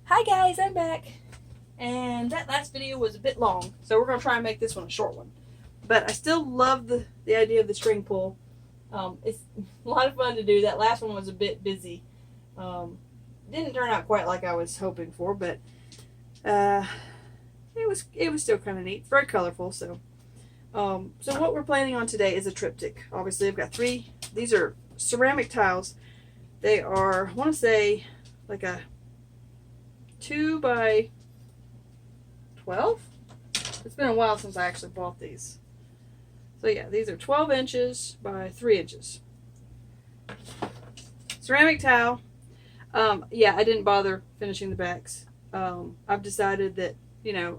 Hi guys, I'm back. And that last video was a bit long, so we're going to try and make this one a short one. But I still love the idea of the string pull. It's a lot of fun to do. That last one was a bit busy. Didn't turn out quite like I was hoping for, but it was still kind of neat. Very colorful. So what we're planning on today is a triptych. Obviously, I've got three. These are ceramic tiles. They are, I want to say, like a 2 by 12. It's been a while since I actually bought these. So yeah, these are 12 inches by 3 inches. Ceramic tile. Yeah, I didn't bother finishing the backs. I've decided that,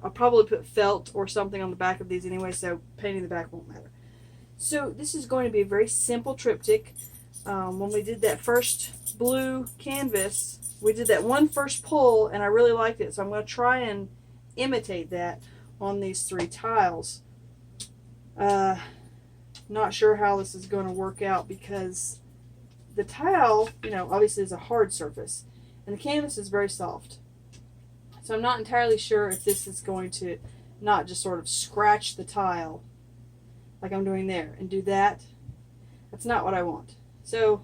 I'll probably put felt or something on the back of these anyway, so painting the back won't matter. So this is going to be a very simple triptych. When we did that first blue canvas, we did that one first pull, and I really liked it, so I'm going to try and imitate that on these three tiles. Not sure how this is going to work out because the tile, obviously is a hard surface, and the canvas is very soft. So I'm not entirely sure if this is going to not just sort of scratch the tile like I'm doing there and do that. That's not what I want. So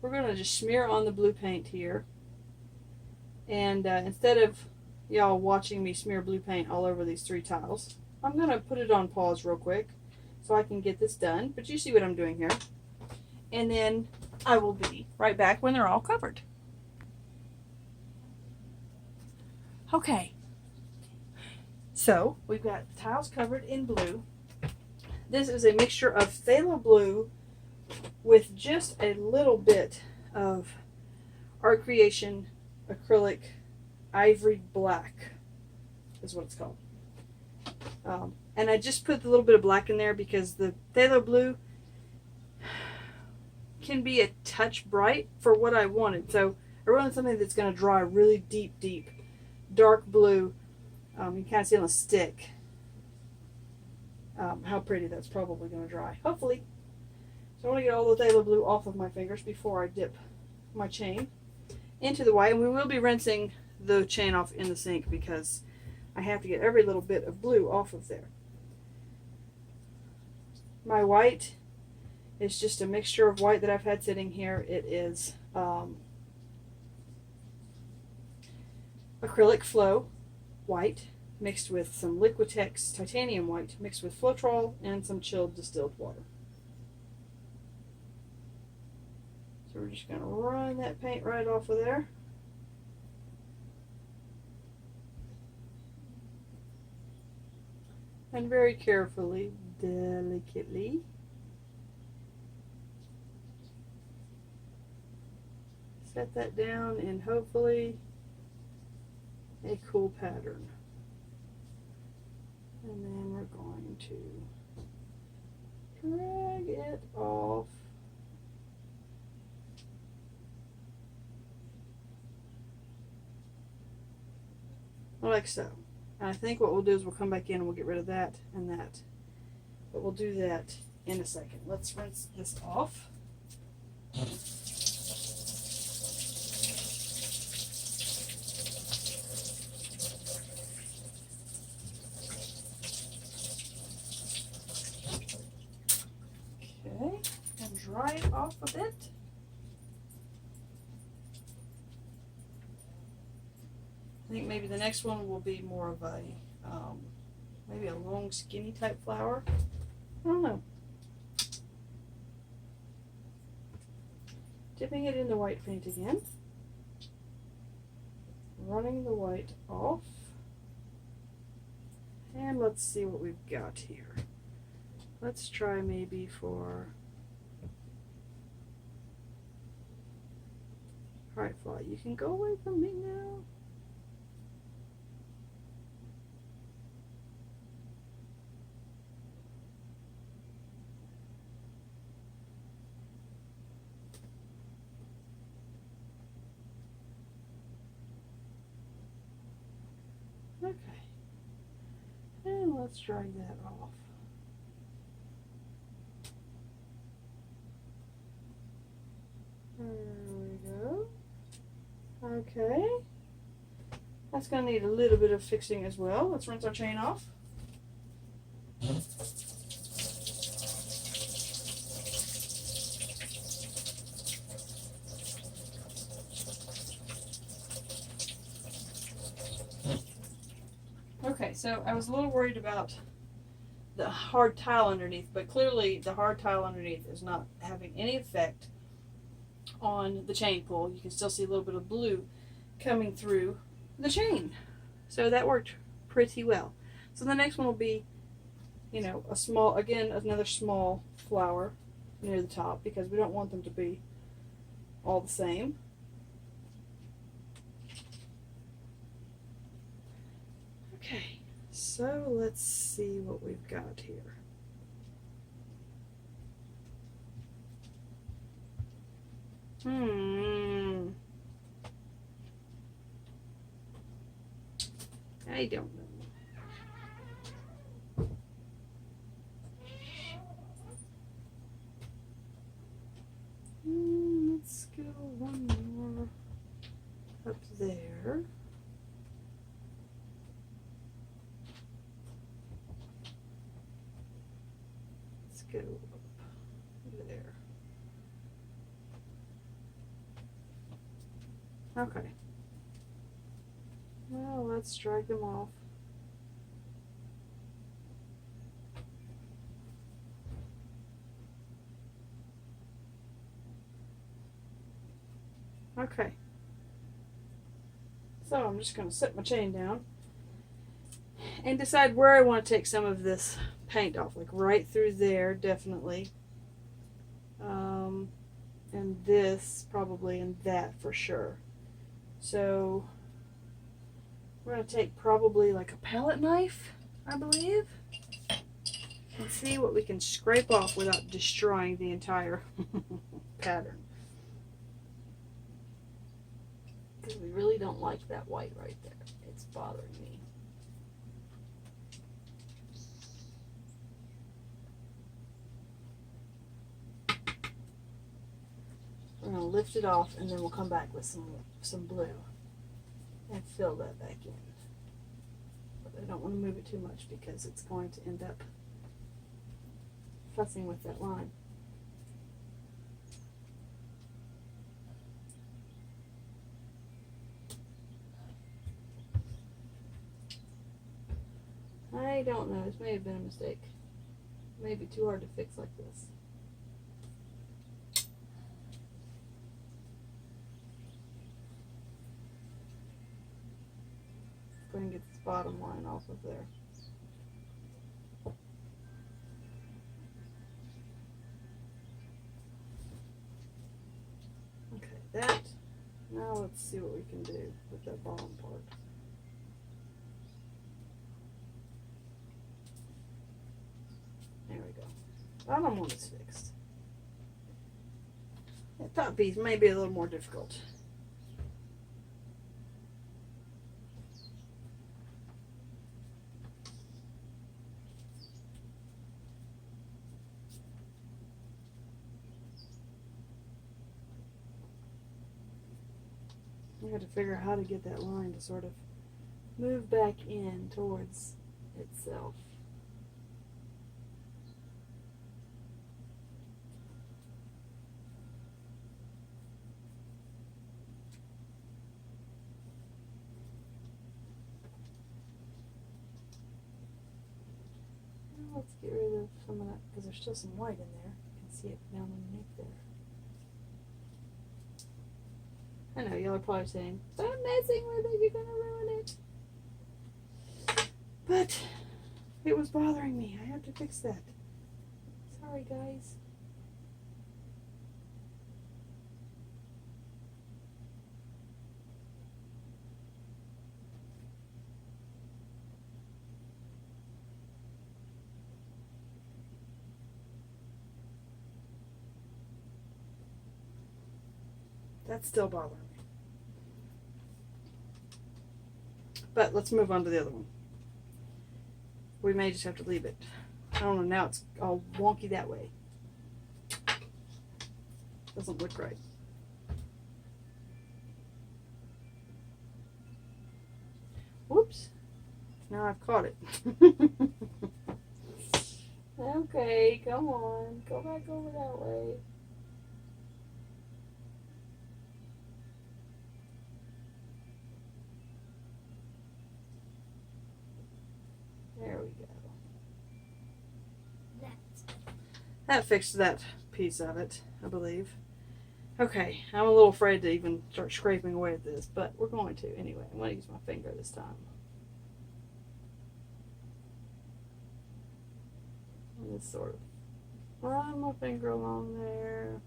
we're going to just smear on the blue paint here. And instead of y'all watching me smear blue paint all over these three tiles, I'm going to put it on pause real quick so I can get this done. But you see what I'm doing here. And then I will be right back when they're all covered. Okay. So we've got the tiles covered in blue. This is a mixture of phthalo blue with just a little bit of Art Creation acrylic ivory black is what it's called. And I just put a little bit of black in there because the phthalo blue can be a touch bright for what I wanted. So I wanted something that's going to dry really deep, dark blue. You can kind of see on a stick how pretty that's probably going to dry. Hopefully. So I want to get all the phthalo blue off of my fingers before I dip my chain into the white. And we will be rinsing the chain off in the sink because I have to get every little bit of blue off of there. My white is just a mixture of white that I've had sitting here. It is acrylic flow white mixed with some Liquitex titanium white mixed with floetrol and some chilled distilled water. So we're just going to run that paint right off of there. And very carefully, delicately, set that down in hopefully a cool pattern. And then we're going to drag it off. Like so. And I think what we'll do is we'll come back in and we'll get rid of that and that. But we'll do that in a second. Let's rinse this off. Okay, and dry it off a bit. I think maybe the next one will be more of a, maybe a long skinny type flower. I don't know. Dipping it into white paint again. Running the white off. And let's see what we've got here. Let's try maybe for Alright, fly, you can go away from me now. Okay. And let's drag that off. There we go. Okay. That's going to need a little bit of fixing as well. Let's rinse our chain off. Okay, so I was a little worried about the hard tile underneath, but clearly the hard tile underneath is not having any effect on the chain pull. You can still see a little bit of blue coming through the chain. So that worked pretty well. So the next one will be, you know, a small, again, another small flower near the top because we don't want them to be all the same. Okay, so let's see what we've got here. I don't know. Let's go one more up there. Let's go up there. Okay. Well, let's drag them off. Okay. So I'm just going to set my chain down and decide where I want to take some of this paint off. Like right through there, definitely. And this probably, and that for sure. So we're going to take probably like a palette knife, I believe, and see what we can scrape off without destroying the entire pattern. Because we really don't like that white right there. It's bothering me. We're going to lift it off and then we'll come back with some blue and fill that back in. But I don't want to move it too much because it's going to end up fussing with that line. I don't know. This may have been a mistake. It may be too hard to fix like this. Go ahead and get this bottom line off of there. Okay, that. Now let's see what we can do with that bottom part. There we go. Bottom one is fixed. That top piece may be a little more difficult. I have to figure out how to get that line to sort of move back in towards itself. Now let's get rid of some of that because there's still some white in there. You can see it down underneath there. I know, y'all are probably saying, stop messing with it, you're going to ruin it. But it was bothering me. I have to fix that. Sorry, guys. That's still bothering me. But let's move on to the other one. We may just have to leave it. I don't know, now it's all wonky that way. Doesn't look right. Whoops. Now I've caught it. Okay, come on. Go back over that way. There we go. That fixed that piece of it, I believe. Okay, I'm a little afraid to even start scraping away at this, but we're going to anyway. I'm going to use my finger this time. Just sort of run my finger along there.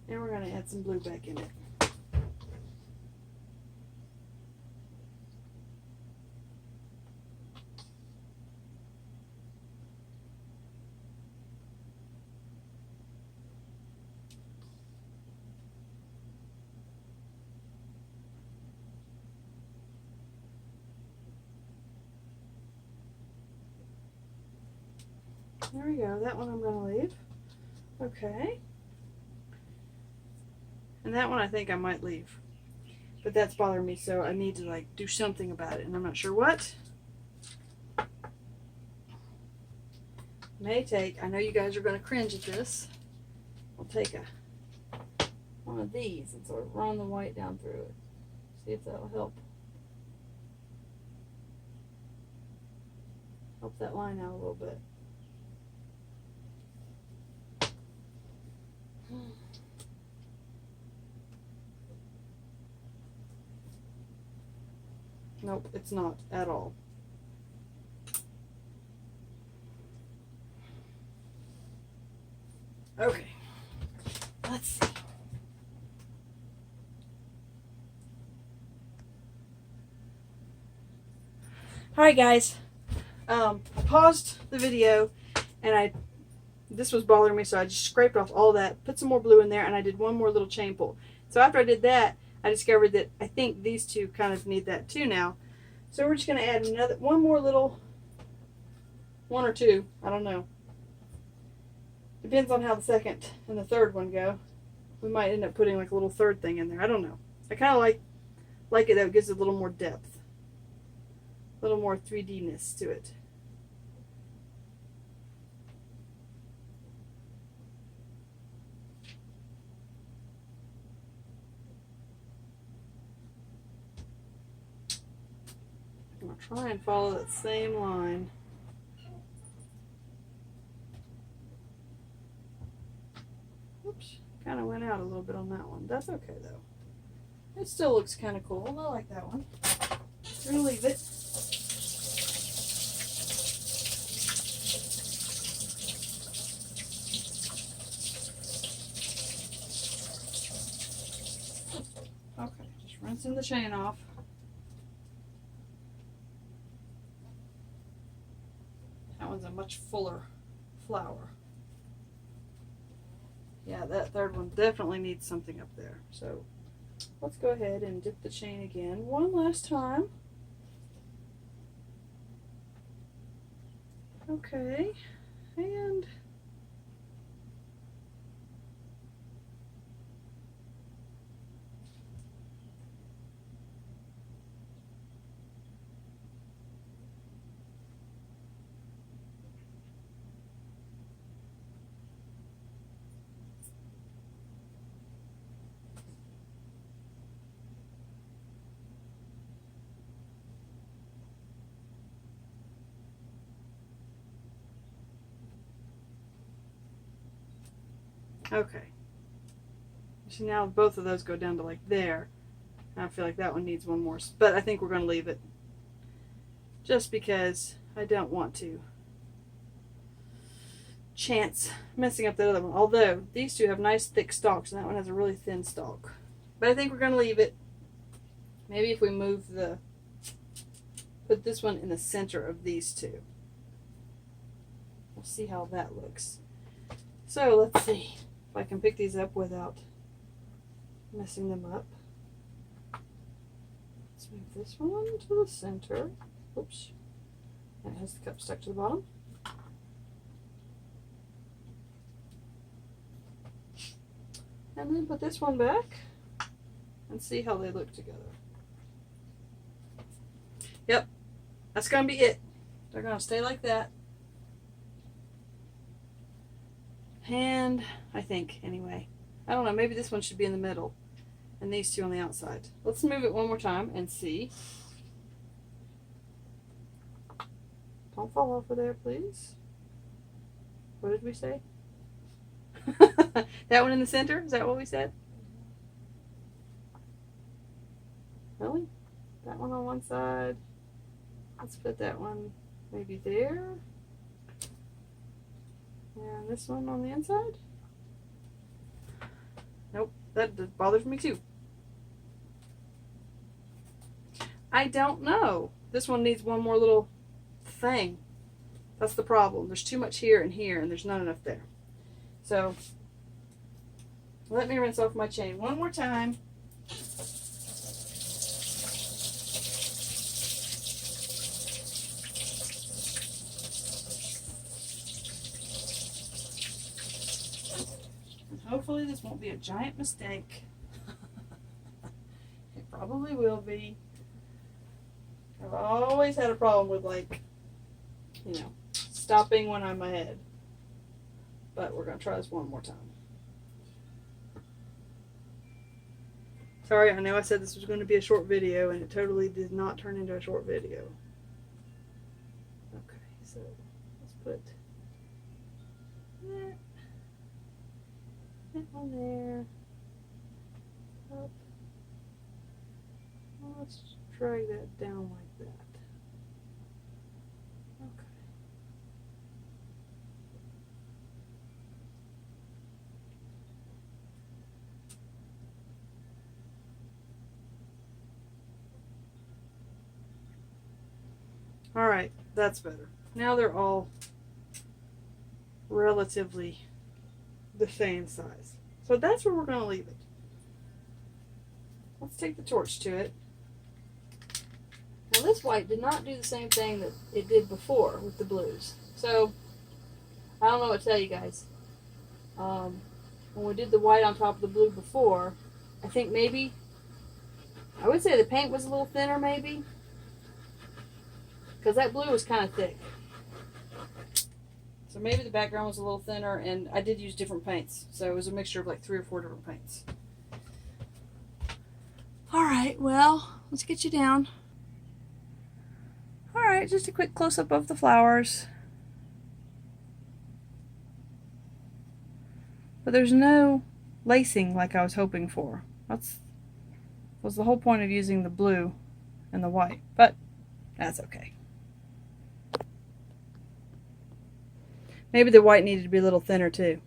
And we're going to add some blue back in it. There we go. That one I'm going to leave. Okay. And that one I think I might leave. But that's bothering me, so I need to like do something about it, and I'm not sure what. May take, I know you guys are going to cringe at this. I'll take one of these and sort of run the white down through it. See if that'll help. Help that line out a little bit. Nope, it's not at all. Okay, let's see. Alright guys, I paused the video and this was bothering me, so I just scraped off all that, put some more blue in there, and I did one more little chain pull. So after I did that, I discovered that I think these two kind of need that too now. So we're just going to add one more little, one or two, I don't know. Depends on how the second and the third one go. We might end up putting like a little third thing in there. I don't know. I kind of like it though. It gives it a little more depth. A little more 3D-ness to it. I'm going to try and follow that same line. Oops, kind of went out a little bit on that one. That's okay though. It still looks kind of cool. I like that one. We're going to leave it. Okay, just rinsing the chain off. That one's a much fuller flower. Yeah, that third one definitely needs something up there. So let's go ahead and dip the chain again one last time. Okay, and okay. So now both of those go down to like there. I feel like that one needs one more, but I think we're going to leave it just because I don't want to chance messing up the other one. Although these two have nice thick stalks and that one has a really thin stalk. But I think we're going to leave it. Maybe if we put this one in the center of these two. We'll see how that looks. So let's see if I can pick these up without messing them up. Let's move this one to the center. Oops. And it has the cup stuck to the bottom. And then put this one back and see how they look together. Yep, that's going to be it. They're going to stay like that. And I think, anyway. I don't know, maybe this one should be in the middle and these two on the outside. Let's move it one more time and see. Don't fall off of there, please. What did we say? That one in the center? Is that what we said? Really? That one on one side. Let's put that one maybe there. And this one on the inside? Nope, that bothers me too. I don't know. This one needs one more little thing. That's the problem. There's too much here, and there's not enough there. So, let me rinse off my chain one more time. And hopefully this won't be a giant mistake. It probably will be. I've always had a problem with, like, you know, stopping when I'm ahead. But we're going to try this one more time. Sorry, I know I said this was going to be a short video, and it totally did not turn into a short video. Okay, so let's put that on there. Up. Well, let's drag that down like that. Okay. All right, that's better. Now they're all relatively the same size. So that's where we're going to leave it. Let's take the torch to it. Now this white did not do the same thing that it did before with the blues. So, I don't know what to tell you guys. When we did the white on top of the blue before, I think maybe, I would say the paint was a little thinner maybe. Because that blue was kind of thick. So maybe the background was a little thinner, and I did use different paints. So it was a mixture of like 3 or 4 different paints. Alright, well, let's get you down. Alright, just a quick close-up of the flowers. But there's no lacing like I was hoping for. Was the whole point of using the blue and the white. But that's okay. Maybe the white needed to be a little thinner too.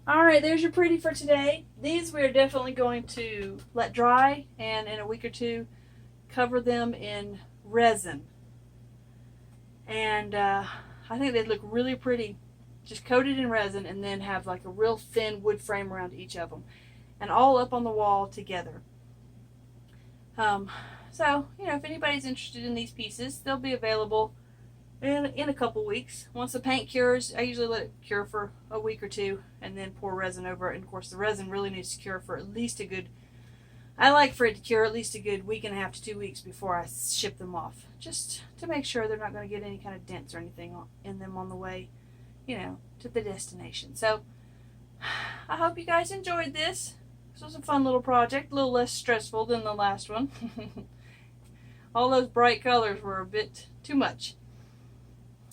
Alright, there's your pretty for today. These we're definitely going to let dry, and in a week or two cover them in resin. And I think they'd look really pretty just coated in resin, and then have like a real thin wood frame around each of them. And all up on the wall together. So, you know, if anybody's interested in these pieces, they'll be available in a couple weeks. Once the paint cures, I usually let it cure for a week or two and then pour resin over it. And of course the resin really needs to cure for at least a good, I like for it to cure at least a good week and a half to 2 weeks before I ship them off. Just to make sure they're not going to get any kind of dents or anything in them on the way, you know, to the destination. So, I hope you guys enjoyed this. This was a fun little project, a little less stressful than the last one. All those bright colors were a bit too much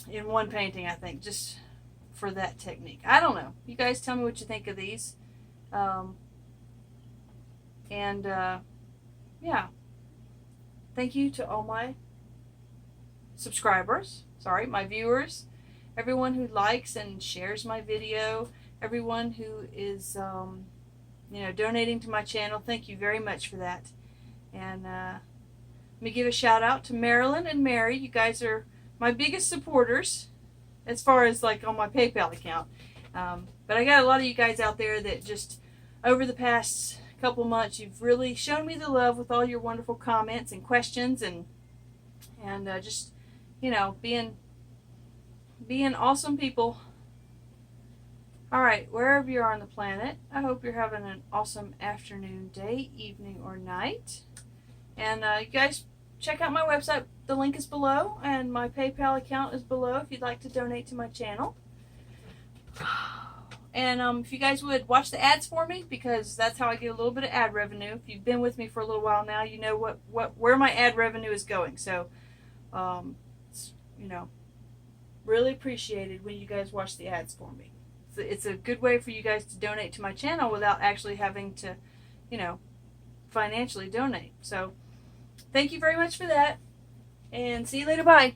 in one painting, I think, just for that technique. I don't know. You guys tell me what you think of these. Yeah. Thank you to all my subscribers, my viewers, everyone who likes and shares my video, everyone who is, you know, donating to my channel. Thank you very much for that. And let me give a shout out to Marilyn and Mary. You guys are my biggest supporters as far as like on my PayPal account. But I got a lot of you guys out there that just over the past couple months, you've really shown me the love with all your wonderful comments and questions, and just, you know, being awesome people Alright, wherever you are on the planet, I hope you're having an awesome afternoon, day, evening, or night. And you guys check out my website. The link is below, and my PayPal account is below if you'd like to donate to my channel. And if you guys would watch the ads for me, because that's how I get a little bit of ad revenue. If you've been with me for a little while now, you know where my ad revenue is going. So, it's, really appreciated when you guys watch the ads for me. It's a good way for you guys to donate to my channel without actually having to, financially donate. So, thank you very much for that, and see you later. Bye.